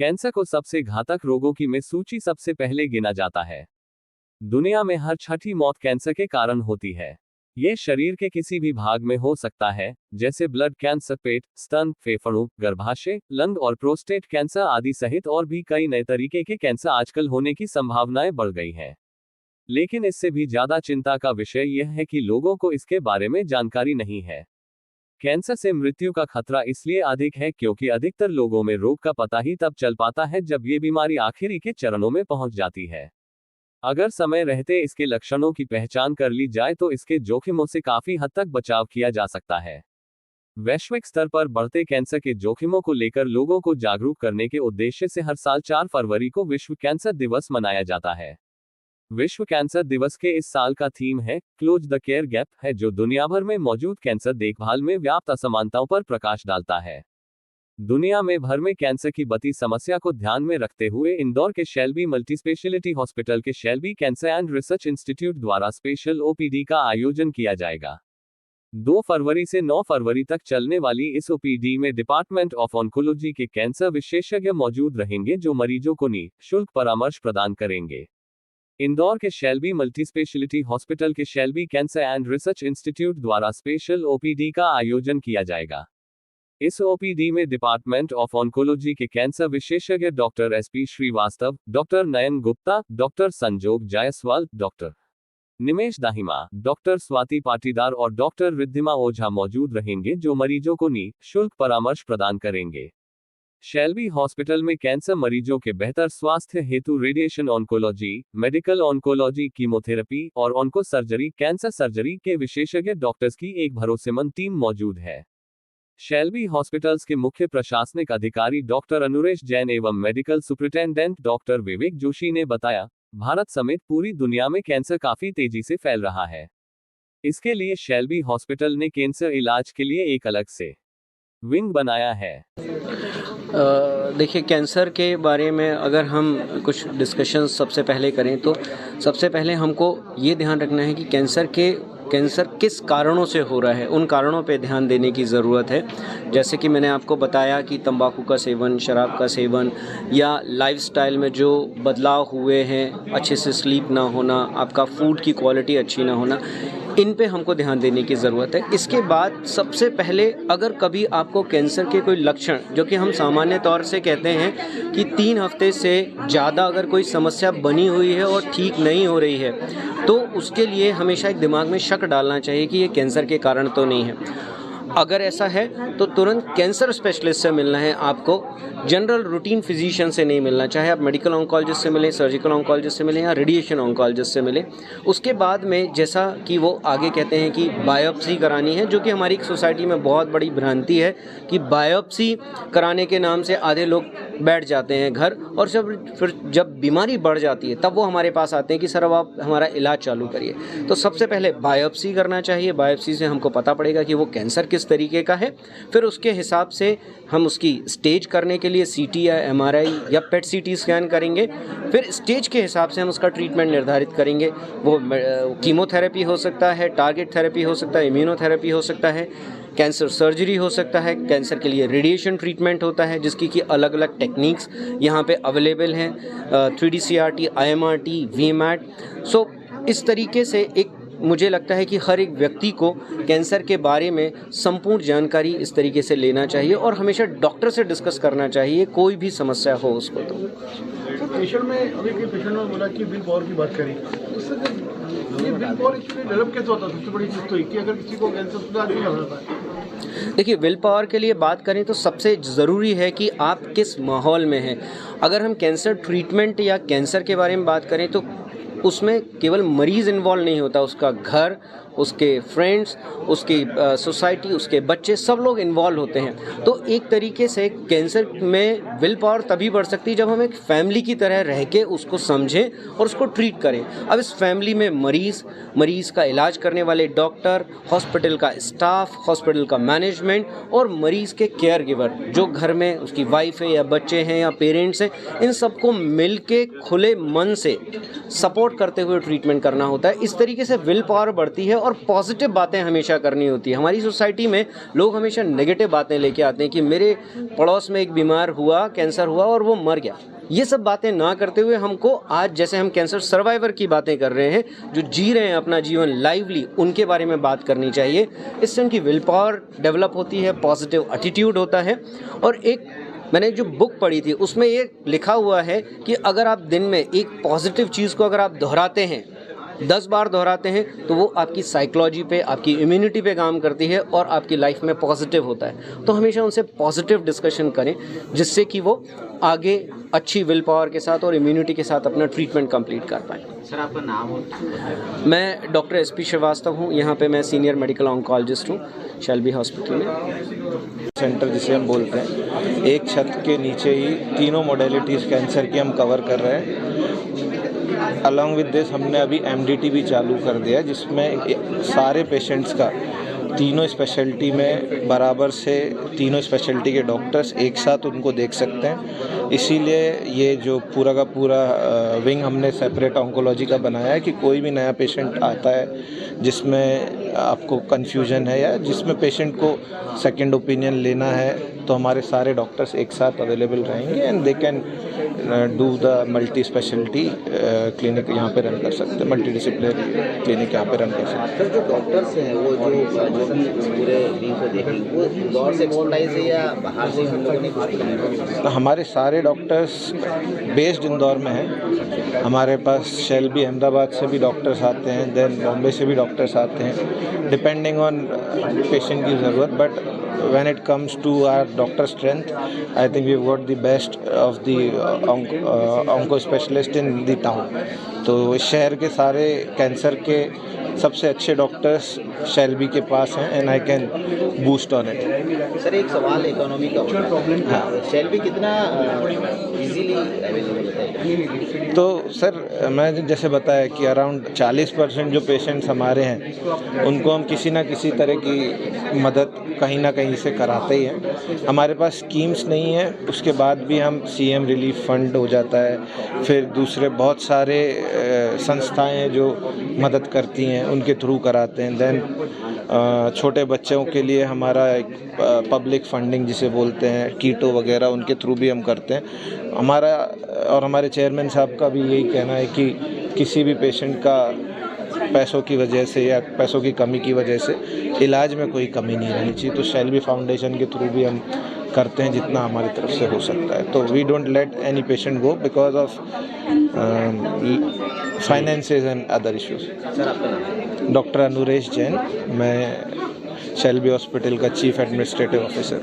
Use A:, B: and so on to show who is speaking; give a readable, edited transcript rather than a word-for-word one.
A: Cancer को सबसे घातक रोगों की में सूची सबसे पहले गिना जाता है। दुनिया में हर छठी मौत कैंसर के कारण होती है। ये शरीर के किसी भी भाग में हो सकता है, जैसे ब्लड कैंसर, पेट, स्तन, फेफड़ों, गर्भाशय, लंग और प्रोस्टेट कैंसर आदि सहित और भी कई नए तरीके के कैंसर आजकल होने की संभावनाएं बढ़ गई हैं। लेकिन इससे भी ज्यादा चिंता का विषय यह है कि लोगों को इसके बारे में जानकारी नहीं है। कैंसर से मृत्यु का खतरा इसलिए अधिक है क्योंकि अधिकतर लोगों में रोग का पता ही तब चल पाता है जब ये बीमारी आखिरी के चरणों में पहुंच जाती है। अगर समय रहते इसके लक्षणों की पहचान कर ली जाए तो इसके जोखिमों से काफी हद तक बचाव किया जा सकता है। वैश्विक स्तर पर बढ़ते कैंसर के जोखिमों को लेकर लोगों को जागरूक करने के उद्देश्य से हर साल 4 फरवरी को विश्व कैंसर दिवस मनाया जाता है। विश्व कैंसर दिवस के इस साल का थीम है क्लोज द केयर गैप है, जो दुनिया भर में मौजूद कैंसर देखभाल में व्याप्त असमानताओं पर प्रकाश डालता है। दुनिया में भर में कैंसर की बढ़ती समस्या को ध्यान में रखते हुए इंदौर के शेल्बी मल्टीस्पेशलिटी हॉस्पिटल के Shelby cancer and research institute द्वारा स्पेशल ओपीडी का आयोजन किया जाएगा। 2 फरवरी से 9 फरवरी तक चलने वाली इस ओपीडी में डिपार्टमेंट ऑफ ऑन्कोलॉजी के कैंसर विशेषज्ञ मौजूद रहेंगे, जो मरीजों को निःशुल्क परामर्श प्रदान करेंगे। इंदौर के शेल्बी मल्टीस्पेशलिटी हॉस्पिटल के Shelby cancer and research institute द्वारा स्पेशल ओपीडी का आयोजन किया जाएगा। इस ओपीडी में डिपार्टमेंट ऑफ ऑन्कोलॉजी के कैंसर विशेषज्ञ डॉक्टर एसपी श्रीवास्तव, डॉक्टर नयन गुप्ता, डॉक्टर संजोग जायसवाल, डॉक्टर निमेश दाहिमा, डॉक्टर स्वाति पाटीदार और डॉक्टर रिद्धिमा ओझा मौजूद रहेंगे, जो मरीजों को निःशुल्क परामर्श प्रदान करेंगे। शेल्बी हॉस्पिटल में कैंसर मरीजों के बेहतर स्वास्थ्य हेतु radiation oncology, medical oncology, chemotherapy और ऑन्को सर्जरी, कैंसर सर्जरी के विशेषज्ञ डॉक्टर्स की एक भरोसेमंद टीम मौजूद है। शेल्बी हॉस्पिटल्स के मुख्य प्रशासनिक अधिकारी डॉक्टर अनुरेश जैन एवं medical superintendent doctor Vivek Joshi ने बताया, भारत समेत पूरी दुनिया में कैंसर काफी तेजी से फैल रहा है। इसके लिए शेल्बी हॉस्पिटल ने कैंसर इलाज के लिए एक अलग से विंग बनाया है।
B: देखिए, कैंसर के बारे में अगर हम कुछ डिस्कशन सबसे पहले करें तो सबसे पहले हमको ये ध्यान रखना है कि कैंसर किस कारणों से हो रहा है, उन कारणों पे ध्यान देने की ज़रूरत है। जैसे कि मैंने आपको बताया कि तंबाकू का सेवन, शराब का सेवन या लाइफस्टाइल में जो बदलाव हुए हैं, अच्छे से स्लीप ना होना, आपका फूड की क्वालिटी अच्छी ना होना, इन पे हमको ध्यान देने की ज़रूरत है। इसके बाद सबसे पहले अगर कभी आपको कैंसर के कोई लक्षण, जो कि हम सामान्य तौर से कहते हैं कि 3 हफ्ते से ज़्यादा अगर कोई समस्या बनी हुई है और ठीक नहीं हो रही है, तो उसके लिए हमेशा एक दिमाग में शक डालना चाहिए कि ये कैंसर के कारण तो नहीं है। अगर ऐसा है तो तुरंत कैंसर स्पेशलिस्ट से मिलना है आपको, जनरल रूटीन फिजिशियन से नहीं मिलना, चाहे आप मेडिकल ऑन्कोलॉजिस्ट से मिलें, सर्जिकल ऑन्कोलॉजिस्ट से मिलें या रेडिएशन ऑन्कोलॉजिस्ट से मिलें। उसके बाद में जैसा कि वो आगे कहते हैं कि बायोप्सी करानी है, जो कि हमारी सोसाइटी में बहुत बड़ी भ्रांति है कि बायोप्सी कराने के नाम से आधे लोग बैठ जाते हैं घर, और जब बीमारी बढ़ जाती है तब वो हमारे पास आते हैं कि सर अब आप हमारा इलाज चालू करिए। तो सबसे पहले बायोप्सी करना चाहिए। बायोप्सी से हमको पता पड़ेगा कि वो कैंसर किस तरीके का है। फिर उसके हिसाब से हम उसकी स्टेज करने के लिए सीटी या एमआरआई या पेट सीटी स्कैन करेंगे। फिर स्टेज के हिसाब से हम उसका ट्रीटमेंट निर्धारित करेंगे। वो कीमोथेरेपी हो सकता है, टारगेट थेरेपी हो सकता है, इम्यूनोथेरेपी हो सकता है, कैंसर सर्जरी हो सकता है, कैंसर के लिए रेडिएशन ट्रीटमेंट होता है, जिसकी कि अलग अलग टेक्निक्स यहाँ पे अवेलेबल हैं, 3D CRT, IMRT, VMAT। सो इस तरीके से एक मुझे लगता है कि हर एक व्यक्ति को कैंसर के बारे में संपूर्ण जानकारी इस तरीके से लेना चाहिए और हमेशा डॉक्टर से डिस्कस करना चाहिए, कोई भी समस्या हो उसको। तो
C: पेशेंट में अभी पेशेंट में बोला कि विल पावर की बात करें, उससे ये विल पावर एक्चुअली डेवलप कैसे होता है? सबसे बड़ी चीज़ तो है कि अगर किसी को कैंसर तो आदमी लग रहा है।
B: देखिए, विल पावर के लिए बात करें तो सबसे ज़रूरी है कि आप किस माहौल में हैं। अगर हम कैंसर ट्रीटमेंट या कैंसर के बारे में बात करें तो उसमें केवल मरीज़ इन्वॉल्व नहीं होता, उसका घर, उसके फ्रेंड्स, उसकी सोसाइटी, उसके बच्चे, सब लोग इन्वॉल्व होते हैं। तो एक तरीके से कैंसर में विल पावर तभी बढ़ सकती है जब हम एक फैमिली की तरह रह के उसको समझें और उसको ट्रीट करें। अब इस फैमिली में मरीज़ का इलाज करने वाले डॉक्टर, हॉस्पिटल का स्टाफ, हॉस्पिटल का मैनेजमेंट और मरीज़ के केयर गिवर, जो घर में उसकी वाइफ है या बच्चे हैं या पेरेंट्स हैं, इन सबको मिल के खुले मन से सपोर्ट करते हुए ट्रीटमेंट करना होता है। इस तरीके से विल पावर बढ़ती है और पॉजिटिव बातें हमेशा करनी होती है। हमारी सोसाइटी में लोग हमेशा नेगेटिव बातें लेके आते हैं कि मेरे पड़ोस में एक बीमार हुआ, कैंसर हुआ और वो मर गया। ये सब बातें ना करते हुए हमको आज जैसे हम कैंसर सर्वाइवर की बातें कर रहे हैं, जो जी रहे हैं अपना जीवन लाइवली, उनके बारे में बात करनी चाहिए। इससे उनकी विल पावर डेवलप होती है, पॉजिटिव एटीट्यूड होता है। और एक मैंने जो बुक पढ़ी थी उसमें ये लिखा हुआ है कि अगर आप दिन में एक पॉजिटिव चीज़ को अगर आप दोहराते हैं, 10 बार दोहराते हैं, तो वो आपकी साइकोलॉजी पे, आपकी इम्यूनिटी पे काम करती है और आपकी लाइफ में पॉजिटिव होता है। तो हमेशा उनसे पॉजिटिव डिस्कशन करें, जिससे कि वो आगे अच्छी विल पावर के साथ और इम्यूनिटी के साथ अपना ट्रीटमेंट कंप्लीट कर पाएँ।
D: सर आपका नाम हो?
B: मैं डॉक्टर SP श्रीवास्तव हूँ। यहाँ पे मैं सीनियर मेडिकल ऑन्कोलॉजिस्ट हूँ शेल्बी हॉस्पिटल में।
E: सेंटर जिसे हम बोलते हैं, एक छत के नीचे ही तीनों मोडेलिटीज़ कैंसर की हम कवर कर रहे हैं। अलॉन्ग विद दिस हमने अभी MDT भी चालू कर दिया, जिसमें सारे पेशेंट्स का तीनों स्पेशलिटी में बराबर से तीनों स्पेशलिटी के डॉक्टर्स एक साथ उनको देख सकते हैं। इसीलिए ये जो पूरा का पूरा विंग हमने सेपरेट ऑन्कोलॉजी का बनाया है कि कोई भी नया पेशेंट आता है जिसमें आपको कन्फ्यूजन है या जिसमें पेशेंट को सेकंड ओपिनियन लेना है, तो हमारे सारे डॉक्टर्स एक साथ अवेलेबल रहेंगे and they can do the multi speciality clinic यहाँ पे रन कर सकते हैं, मल्टी डिसिप्लिनरी क्लिनिक यहाँ पे रन कर सकते हैं।
D: सर जो डॉक्टर्स हैं वो जो भी पूरे विंग को देखेंगे, वो इंदौर से एक्सपर्टाइज है या बाहर से हम लोगों ने कुछ?
E: हमारे सारे डॉक्टर्स बेस्ड इंदौर में हैं। हमारे पास शेल्बी अहमदाबाद से भी डॉक्टर्स आते हैं, देन बॉम्बे से भी डॉक्टर्स आते हैं, डिपेंडिंग ऑन पेशेंट की ज़रूरत। But when it comes to our doctor strength, I think we've got the best of the onco specialist in the town. तो इस शहर के सारे कैंसर के सबसे अच्छे डॉक्टर्स शेल्बी के पास हैं and I can boost on it.
D: Sir एक सवाल इकोनॉमी का होता है, शेल्बी कितना इजीली अवेलेबल है?
E: तो सर मैं जैसे बताया कि अराउंड 40% जो पेशेंट्स हमारे हैं उनको हम किसी ना किसी तरह की मदद कहीं ना कहीं से कराते ही हैं। हमारे पास स्कीम्स नहीं है, उसके बाद भी हम CM रिलीफ फंड हो जाता है, फिर दूसरे बहुत सारे संस्थाएं हैं जो मदद करती हैं, उनके थ्रू कराते हैं। देन छोटे बच्चों के लिए हमारा एक पब्लिक फंडिंग जिसे बोलते हैं, कीटो वगैरह, उनके थ्रू भी हम करते हैं। हमारा और हमारे चेयरमैन साहब का भी यही कहना है कि किसी भी पेशेंट का पैसों की वजह से या पैसों की कमी की वजह से इलाज में कोई कमी नहीं रहनी चाहिए। तो शेल्बी फाउंडेशन के थ्रू भी हम करते हैं जितना हमारी तरफ से हो सकता है। तो we don't let any patient go because of finances and other issues.
D: Sir आपका नाम?
E: डॉक्टर अनुरेश जैन, मैं शेल्बी हॉस्पिटल का चीफ एडमिनिस्ट्रेटिव ऑफिसर।